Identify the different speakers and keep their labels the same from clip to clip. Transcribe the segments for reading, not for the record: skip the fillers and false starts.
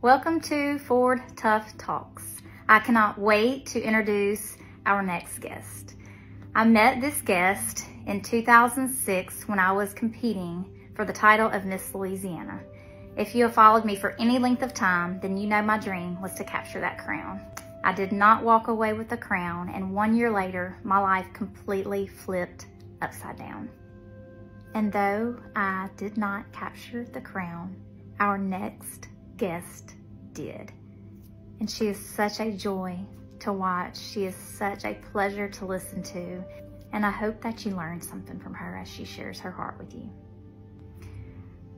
Speaker 1: Welcome to Ford Tough Talks. I cannot wait to introduce our next guest. I met this guest in 2006 when I was competing for the title of Miss Louisiana. If you have followed me for any length of time, then you know my dream was to capture that crown. I did not walk away with the crown, and 1 year later, my life completely flipped upside down. And though I did not capture the crown, our next guest did. And she is such a joy to watch. She is such a pleasure to listen to. And I hope that you learn something from her as she shares her heart with you.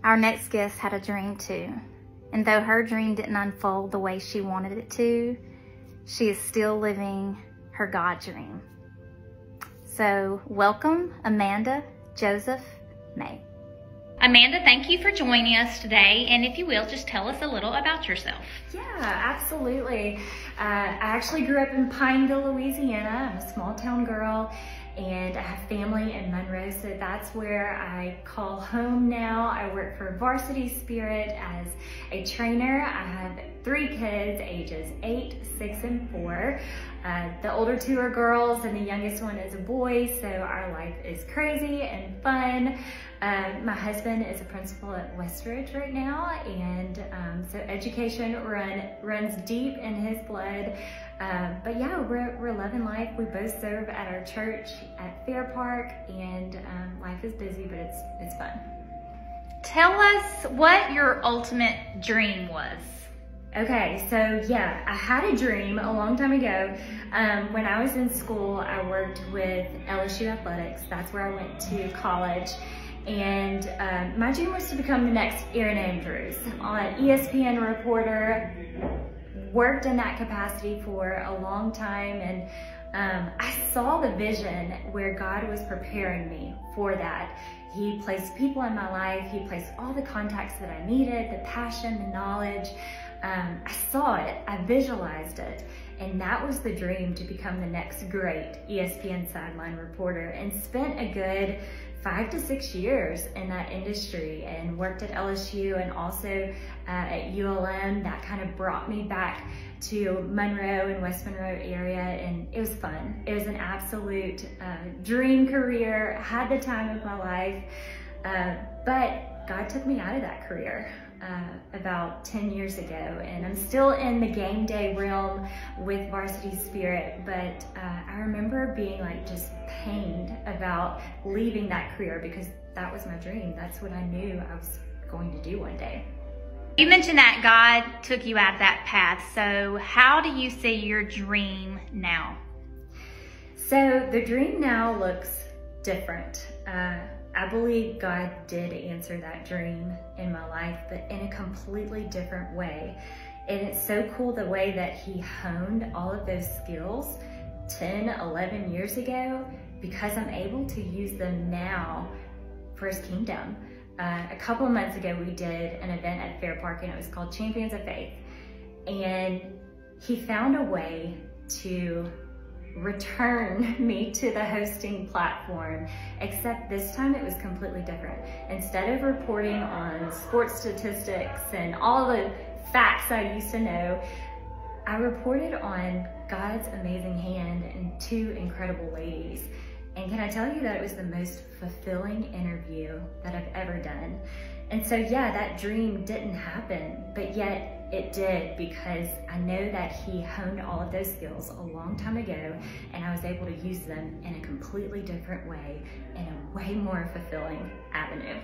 Speaker 1: Our next guest had a dream too. And though her dream didn't unfold the way she wanted it to, she is still living her God dream. So welcome, Amanda Joseph May.
Speaker 2: Amanda, thank you for joining us today. And if you will, just tell us a little about yourself.
Speaker 3: Yeah, absolutely. I actually grew up in Pineville, Louisiana. I'm a small town girl, and I have family in Monroe, so that's where I call home now. I work for Varsity Spirit as a trainer. I have 3 kids, ages 8, 6, and 4. The older 2 are girls and the youngest one is a boy, so our life is crazy and fun. My husband is a principal at Westridge right now, and so education runs deep in his blood. But yeah, we're loving life. We both serve at our church at Fair Park, and life is busy, but it's fun.
Speaker 2: Tell us what your ultimate dream was.
Speaker 3: Okay, so yeah, I had a dream a long time ago. When I was in school, I worked with LSU Athletics. That's where I went to college. And my dream was to become the next Erin Andrews, an ESPN reporter. Worked in that capacity for a long time, and I saw the vision where God was preparing me for that. He placed people in my life. He placed all the contacts that I needed, the passion, the knowledge. I saw it, I visualized it, and that was the dream, to become the next great ESPN sideline reporter, and spent a good 5 to 6 years in that industry, and worked at LSU and also at ULM. That kind of brought me back to Monroe and West Monroe area, and it was fun. It was an absolute dream career, had the time of my life, but God took me out of that career about 10 years ago, and I'm still in the game day realm with Varsity Spirit, but I remember being like just pained about leaving that career, because that was my dream. That's what I knew I was going to do one day.
Speaker 2: You mentioned that God took you out of that path. So how do you see your dream now?
Speaker 3: So the dream now looks different. I believe God did answer that dream in my life, but in a completely different way. And it's so cool the way that He honed all of those skills 10, 11 years ago, because I'm able to use them now for His kingdom. A couple of months ago, we did an event at Fair Park, and it was called Champions of Faith. And He found a way to return me to the hosting platform, except this time it was completely different. Instead of reporting on sports statistics and all the facts I used to know, I reported on God's amazing hand and 2 incredible ladies. And can I tell you that it was the most fulfilling interview that I've ever done? And so yeah, that dream didn't happen, but yet it did, because I know that He honed all of those skills a long time ago, and I was able to use them in a completely different way, in a way more fulfilling avenue.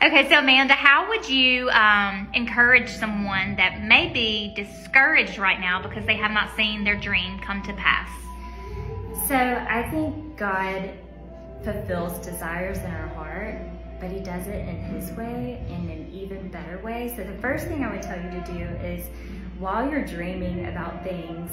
Speaker 2: Okay, so Amanda, how would you encourage someone that may be discouraged right now because they have not seen their dream come to pass?
Speaker 3: So I think God fulfills desires in our heart, but He does it in His way, in an even better way. So the first thing I would tell you to do is, while you're dreaming about things,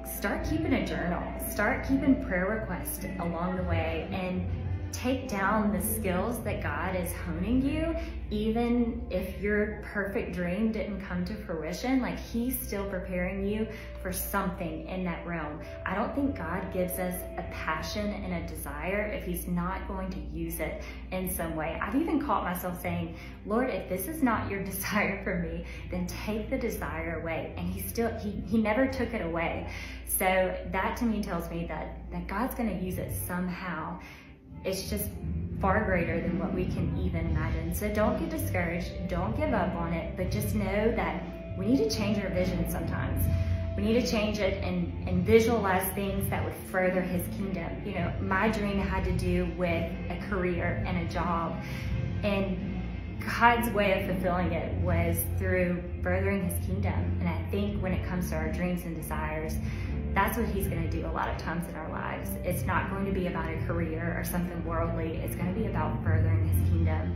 Speaker 3: start keeping a journal. Start keeping prayer requests along the way, and take down the skills that God is honing you. Even if your perfect dream didn't come to fruition, like he's still preparing you for something in that realm. I don't think God gives us a passion and a desire if he's not going to use it in some way. I've even caught myself saying, Lord, if this is not your desire for me, then take the desire away. And he never took it away. So that to me tells me that God's gonna use it somehow. It's just far greater than what we can even imagine. So don't get discouraged, don't give up on it, but just know that we need to change our vision sometimes. We need to change it and visualize things that would further his kingdom. You know, my dream had to do with a career and a job, and God's way of fulfilling it was through furthering his kingdom. And I think when it comes to our dreams and desires, that's what he's going to do a lot of times in our lives. It's not going to be about a career or something worldly. It's going to be about furthering his kingdom.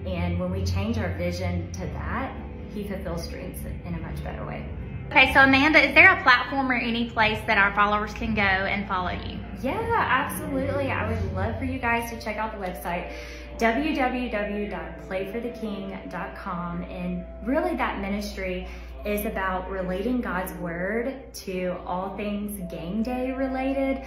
Speaker 3: And when we change our vision to that, he fulfills dreams in a much better way.
Speaker 2: Okay, so Amanda, is there a platform or any place that our followers can go and follow you?
Speaker 3: Yeah, absolutely. I would love for you guys to check out the website, www.playfortheking.com. And really that ministry is about relating God's word to all things game day related.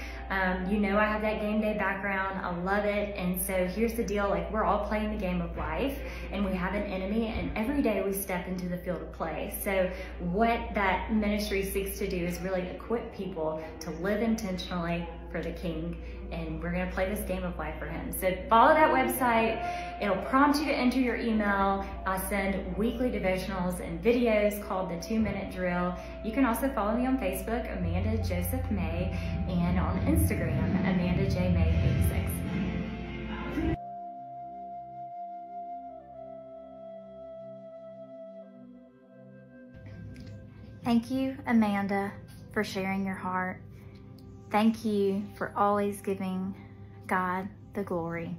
Speaker 3: You know, I have that game day background. I love it. And so here's the deal, like we're all playing the game of life and we have an enemy, and every day we step into the field of play. So what that ministry seeks to do is really equip people to live intentionally for the King, and we're gonna play this game of life for him. So follow that website. It'll prompt you to enter your email. I send weekly devotionals and videos called the 2-Minute Drill. You can also follow me on Facebook, Amanda Joseph May, and on Instagram, Amanda J. May 86.
Speaker 1: Thank you, Amanda, for sharing your heart. Thank you for always giving God the glory.